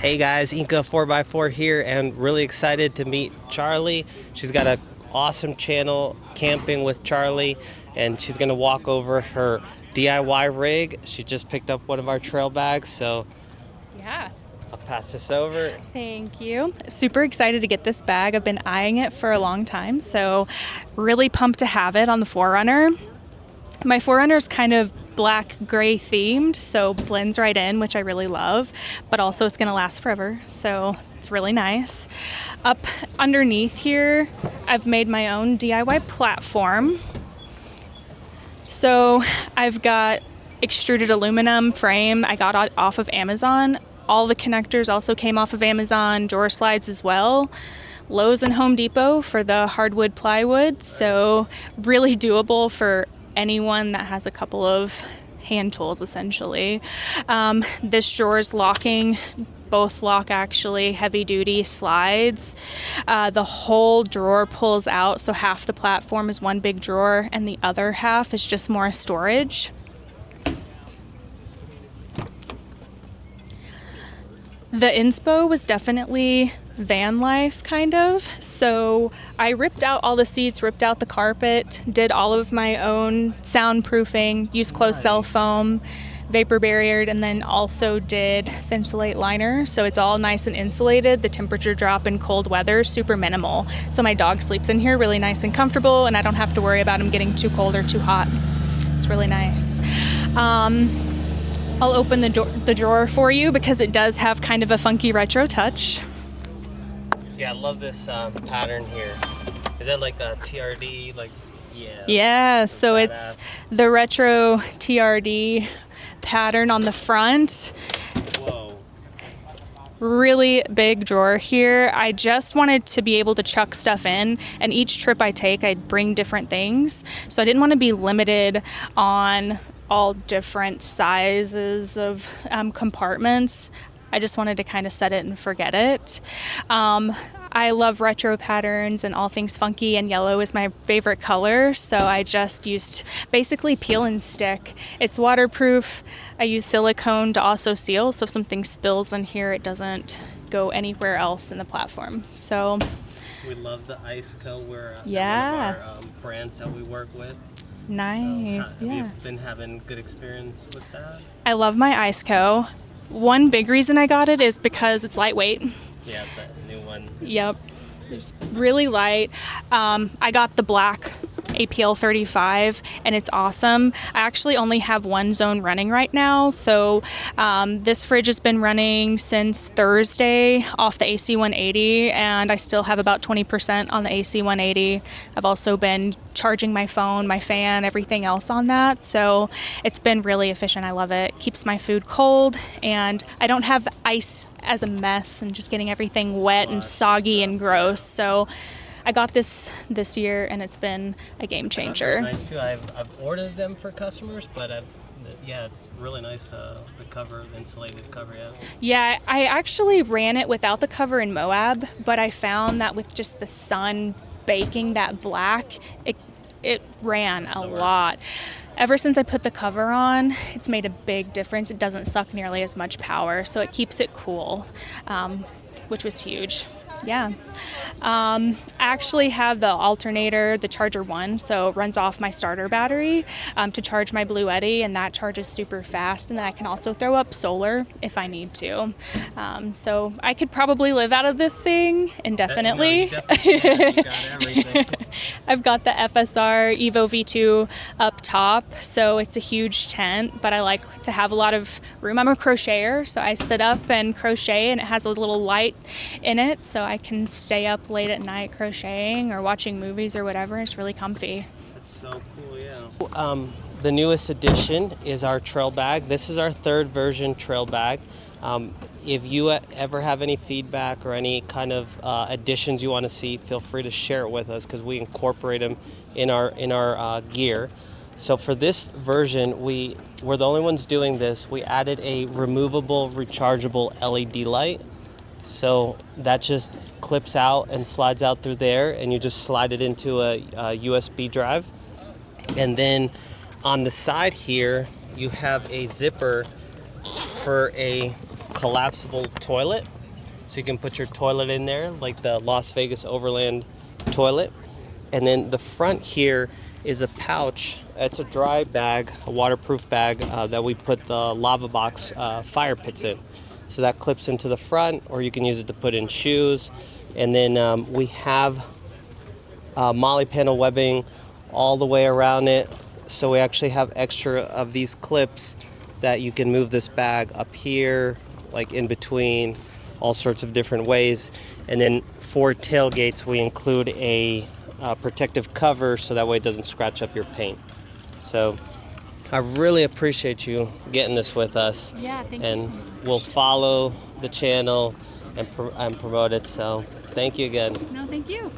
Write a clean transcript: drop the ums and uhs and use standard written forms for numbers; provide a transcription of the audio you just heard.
Hey guys, Inca4x4 here, and really excited to meet Charley. She's got an awesome channel, Camping with Charley, and she's gonna walk over her DIY rig. She just picked up one of our trail bags, so Yeah. I'll pass this over. Thank you. Super excited to get this bag. I've been eyeing it for a long time, so really pumped to have it on the 4Runner. My 4Runner is kind of black gray themed, so blends right in, which I really love, but also it's going to last forever, so it's really nice. Up underneath here, I've made my own DIY platform. So I've got extruded aluminum frame. I got it off of Amazon. All the connectors also came off of Amazon, drawer slides as well. Lowe's and Home Depot for the hardwood plywood, so really doable for anyone that has a couple of hand tools, essentially. This drawer is locking, both lock actually, heavy duty slides. The whole drawer pulls out, so half the platform is one big drawer and the other half is just more storage. The inspo was definitely van life, kind of. So I ripped out all the seats, ripped out the carpet, did all of my own soundproofing, used closed cell foam, vapor barriered, and then also did Thinsulate liner. So it's all nice and insulated. The temperature drop in cold weather is super minimal. So my dog sleeps in here really nice and comfortable, and I don't have to worry about him getting too cold or too hot. It's really nice. I'll open the drawer for you because it does have kind of a funky retro touch. Yeah, I love this pattern here. Is that like a TRD? Yeah, so badass. It's the retro TRD pattern on the front. Whoa. Really big drawer here. I just wanted to be able to chuck stuff in, and each trip I take, I'd bring different things. So I didn't want to be limited on all different sizes of compartments. I just wanted to kind of set it and forget it. I love retro patterns and all things funky, and yellow is my favorite color, so I just used basically peel and stick. It's waterproof. I use silicone to also seal, so if something spills in here, it doesn't go anywhere else in the platform. So We love the Iceco. We're Yeah. one of our brands that we work with. nice. So, Yeah. have you been having good experience with that? I love my Iceco. One big reason I got it is because it's lightweight. Yeah, the new one. Yep, it's really light. I got the black APL 35 and it's awesome. I actually only have one zone running right now, so this fridge has been running since Thursday off the AC 180, and I still have about 20% on the AC 180. I've also been charging my phone, my fan, everything else on that, so it's been really efficient. I love it. Keeps my food cold, and I don't have ice as a mess and just getting everything wet and soggy and gross. So I got this year, and it's been a game changer. Nice too. I've ordered them for customers, but it's really nice. The cover, the insulated cover. Yeah, I actually ran it without the cover in Moab, but I found that with just the sun baking that black, it ran a lot. Ever since I put the cover on, it's made a big difference. It doesn't suck nearly as much power, so it keeps it cool, which was huge. Yeah. I actually have the alternator, the Charger 1, so it runs off my starter battery to charge my Blue Eddy, and that charges super fast, and then I can also throw up solar if I need to. So I could probably live out of this thing indefinitely. You definitely can. You got everything. I've got the FSR Evo V2 up top, so it's a huge tent, but I like to have a lot of room. I'm a crocheter, so I sit up and crochet, and it has a little light in it, so I can stay up late at night crocheting or watching movies or whatever. It's really comfy. That's so cool, yeah. The newest addition is our trail bag. This is our third version trail bag. If you ever have any feedback or any kind of additions you want to see, feel free to share it with us, because we incorporate them in our gear. So for this version, we're the only ones doing this. We added a removable, rechargeable LED light. So that just clips out and slides out through there, and you just slide it into a USB drive. And then on the side here, you have a zipper for a collapsible toilet. So you can put your toilet in there, like the Las Vegas Overland toilet. And then the front here is a pouch. It's a dry bag, a waterproof bag that we put the lava box fire pits in. So that clips into the front, or you can use it to put in shoes. And then we have molly panel webbing all the way around it. So we actually have extra of these clips that you can move this bag up here, like in between, all sorts of different ways. And then for tailgates, we include a protective cover so that way it doesn't scratch up your paint. So I really appreciate you getting this with us. Yeah, thank and you so much. We'll follow the channel and promote it. So thank you again. No, thank you.